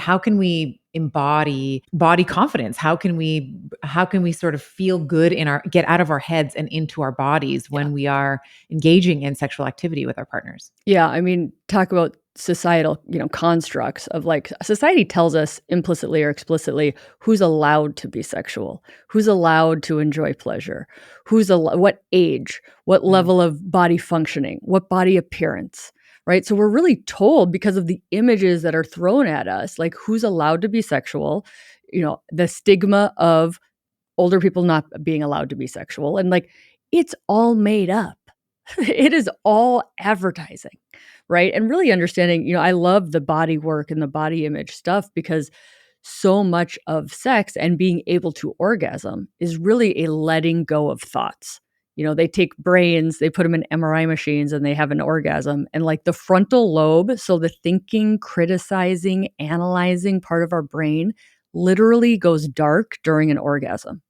how can we embody body confidence? How can we sort of feel good get out of our heads and into our bodies Yeah. when we are engaging in sexual activity with our partners? Yeah, I mean, talk about societal, constructs of like society tells us implicitly or explicitly who's allowed to be sexual, who's allowed to enjoy pleasure, what age, what Mm. level of body functioning, what body appearance, right? So we're really told because of the images that are thrown at us, like who's allowed to be sexual, the stigma of older people not being allowed to be sexual, and like it's all made up. It is all advertising, right? And really understanding, I love the body work and the body image stuff because so much of sex and being able to orgasm is really a letting go of thoughts. They take brains, they put them in MRI machines and they have an orgasm. And like the frontal lobe, so the thinking, criticizing, analyzing part of our brain literally goes dark during an orgasm.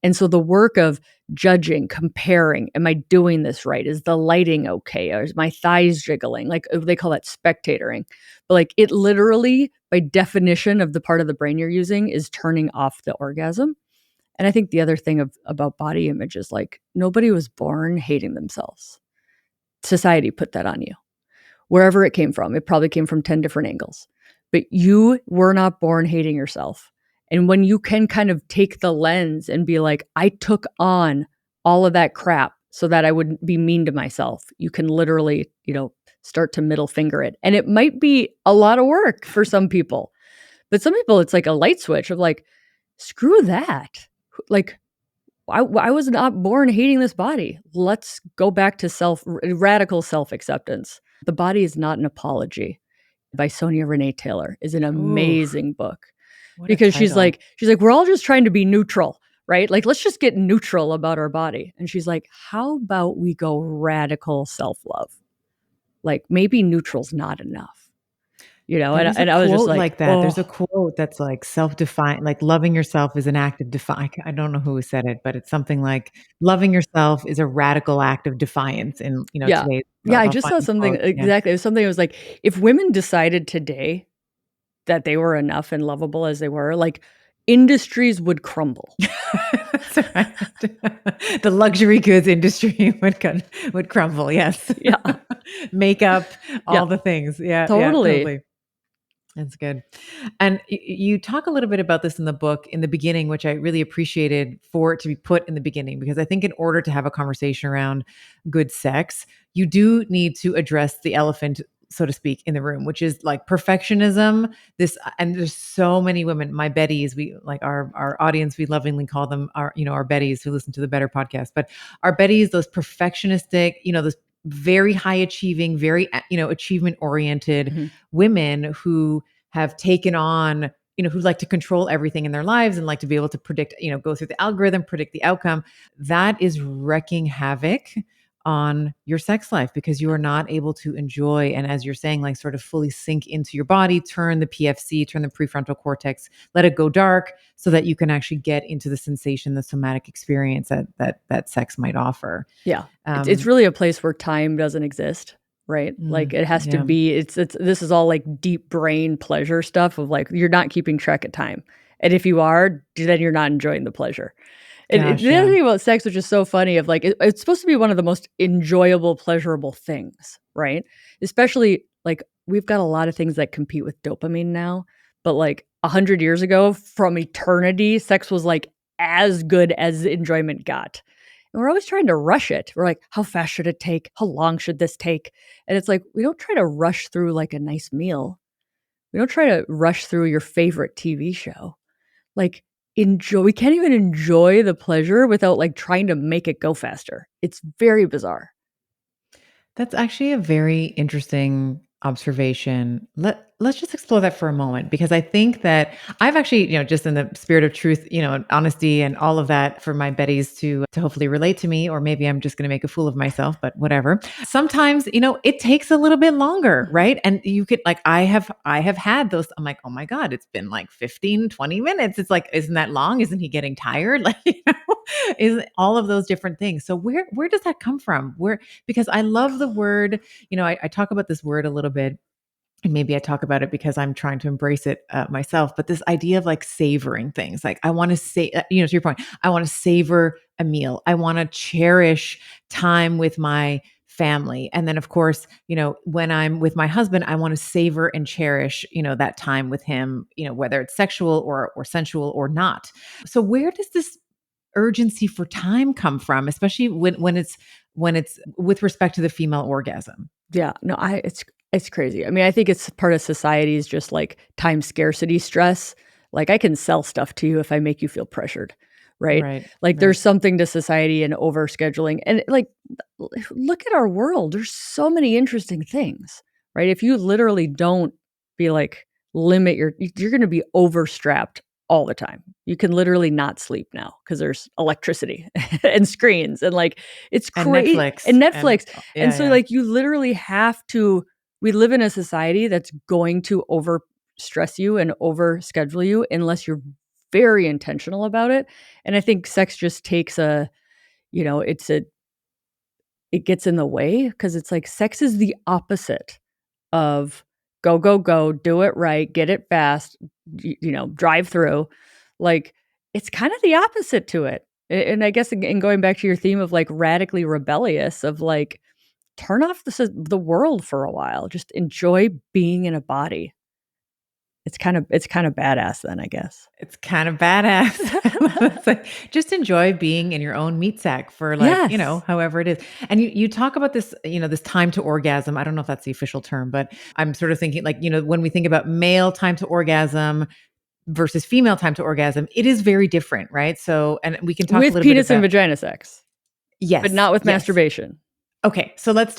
And so the work of judging, comparing, am I doing this right? Is the lighting okay? Or is my thighs jiggling? Like they call that spectatoring. But like it literally, by definition of the part of the brain you're using, is turning off the orgasm. And I think the other thing about body image is like nobody was born hating themselves. Society put that on you. Wherever it came from, it probably came from 10 different angles. But you were not born hating yourself. And when you can kind of take the lens and be like, I took on all of that crap so that I wouldn't be mean to myself, you can literally, start to middle finger it. And it might be a lot of work for some people. But some people, it's like a light switch of like, screw that. Like, I was not born hating this body. Let's go back to radical self acceptance. The Body is Not an Apology by Sonia Renee Taylor is an Ooh, amazing book what a because title. she's like, we're all just trying to be neutral, right? Like, let's just get neutral about our body. And she's like, how about we go radical self love? Like, maybe neutral's not enough, There is a And I was just quote like, like that. There's a oh, quote that's like self-defined, like loving yourself is an act of I don't know who said it, but it's something like loving yourself is a radical act of defiance in, yeah. today's Yeah, world. I I'll just find saw the something quote. Yeah. exactly. It was something that was like, if women decided today that they were enough and lovable as they were, like industries would crumble. That's right. The luxury goods industry would crumble. Yes. Yeah. Makeup, Yeah. all the things. Yeah, yeah, Totally. totally. That's good. And you talk a little bit about this in the book in the beginning, which I really appreciated for it to be put in the beginning, because I think in order to have a conversation around good sex, you do need to address the elephant, so to speak, in the room, which is like perfectionism. And there's so many women, my Betties, we like our audience, we lovingly call them our Betties who listen to the Better podcast, but our Betties, those perfectionistic, those very high achieving, very, achievement oriented Mhm. women who have taken on, who like to control everything in their lives and like to be able to predict, go through the algorithm, predict the outcome. That is wrecking havoc on your sex life because you are not able to enjoy, and as you're saying, like sort of fully sink into your body, turn the PFC, turn the prefrontal cortex, let it go dark so that you can actually get into the sensation, the somatic experience that sex might offer. Yeah. It's um really a place where time doesn't exist, right? Like it has to yeah. be it's this is all like deep brain pleasure stuff of like you're not keeping track of time. And if you are, then you're not enjoying the pleasure. Gosh, The other yeah. thing about sex, which is so funny, of like it's supposed to be one of the most enjoyable, pleasurable things, right? Especially like we've got a lot of things that compete with dopamine now, but like 100 years ago, from eternity, sex was like as good as enjoyment got. And we're always trying to rush it. We're like, how fast should it take? How long should this take? And it's like we don't try to rush through like a nice meal. We don't try to rush through your favorite TV show. Like, we can't even enjoy the pleasure without, like, trying to make it go faster. It's very bizarre. That's actually a very interesting observation. Let's just explore that for a moment, because I think that I've actually, just in the spirit of truth, and honesty and all of that, for my Betties to hopefully relate to me, or maybe I'm just going to make a fool of myself, but whatever. Sometimes, it takes a little bit longer, Mhm. right? And you could, like, I have had those. I'm like, oh my God, it's been like 15, 20 minutes. It's like, isn't that long? Isn't he getting tired? Like, is all of those different things. So where does that come from? Because I love the word, I talk about this word a little bit and maybe I talk about it because I'm trying to embrace it myself, but this idea of like savoring things, like I want to say, to your point, I want to savor a meal. I want to cherish time with my family. And then, of course, when I'm with my husband, I want to savor and cherish, that time with him, whether it's sexual or sensual or not. So where does this urgency for time come from, especially when it's with respect to the female orgasm? Yeah, no, it's crazy. I mean, I think it's part of society's just like time scarcity stress. Like I can sell stuff to you if I make you feel pressured, right? Right, Like right. there's something to society and overscheduling. And like look at our world. There's so many interesting things, right? If you literally don't be like limit you're going to be overstrapped all the time. You can literally not sleep now because there's electricity and screens and like it's And crazy Netflix and and Netflix. And yeah, so, yeah. like, you literally have to we live in a society that's going to over stress you and over schedule you unless you're very intentional about it. And I think sex just takes it gets in the way because it's like sex is the opposite of go, go, go, do it right, get it fast, drive through. Like, it's kind of the opposite to it. And I guess in going back to your theme of like radically rebellious, of like, turn off the world for a while. Just enjoy being in a body. It's kind of badass then, I guess. It's kind of badass. It's like, just enjoy being in your own meat sack for like, Yes. however it is. And you talk about this, this time to orgasm. I don't know if that's the official term, but I'm sort of thinking like, when we think about male time to orgasm versus female time to orgasm, it is very different, right? So, and we can talk a With little bit penis and about, vagina sex, but yes, not with yes. masturbation. Okay, so let's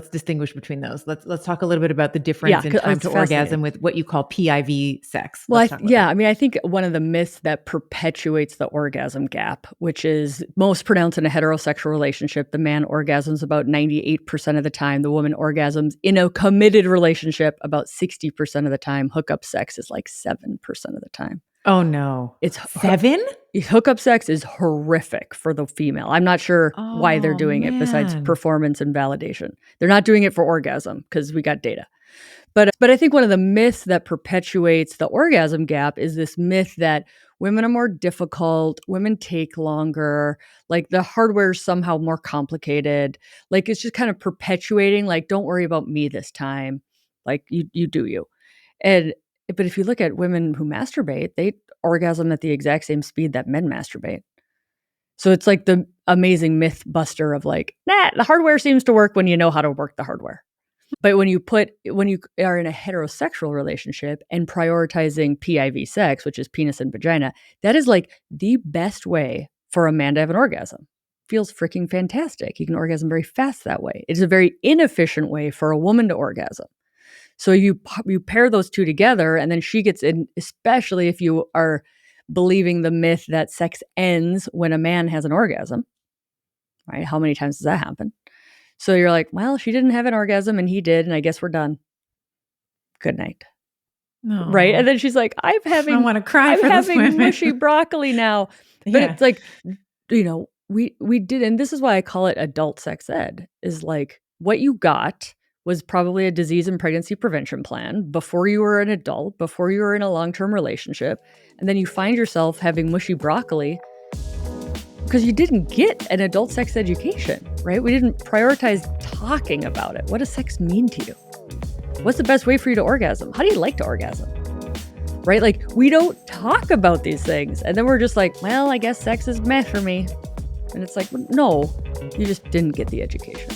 distinguish between those. Let's talk a little bit about the Yeah, difference in 'cause I time was to orgasm fascinated. with what you call PIV sex. Well, Let's talk about yeah, that. I mean, I think one of the myths that perpetuates the orgasm gap, which is most pronounced in a heterosexual relationship, the man orgasms about 98% of the time, the woman orgasms in a committed relationship about 60% of the time, hookup sex is like 7% of the time. Oh no. It's 7? hookup sex is horrific for the female. I'm not sure why they're Oh doing it besides man. performance and validation. They're not doing it for orgasm because we got data. But I think one of the myths that perpetuates the orgasm gap is this myth that women are more difficult, women take longer, like the hardware is somehow more complicated. Like it's just kind of perpetuating, like, don't worry about me this time. Like you do you. And but if you look at women who masturbate, they orgasm at the exact same speed that men masturbate. So it's like the amazing myth buster of like, nah, the hardware seems to work when you know how to work the hardware. But when you are in a heterosexual relationship and prioritizing PIV sex, which is penis and vagina, that is like the best way for a man to have an orgasm. Feels freaking fantastic. You can orgasm very fast that way. It's a very inefficient way for a woman to orgasm. So you pair those two together, and then she gets in, especially if you are believing the myth that sex ends when a man has an orgasm, right? How many times does that happen? So you're like, well, she didn't have an orgasm and he did, and I guess we're done. Good night. Right? And No. then she's like, I want to cry I'm for those having women. mushy broccoli now. But Yeah. it's like, we did, and this is why I call it adult sex ed, is like what you got was probably a disease and pregnancy prevention plan before you were an adult, before you were in a long-term relationship, and then you find yourself having mushy broccoli because you didn't get an adult sex education, right? We didn't prioritize talking about it. What does sex mean to you? What's the best way for you to orgasm? How do you like to orgasm? Right? Like, we don't talk about these things. And then we're just like, well, I guess sex is meh for me. And it's like, no, you just didn't get the education.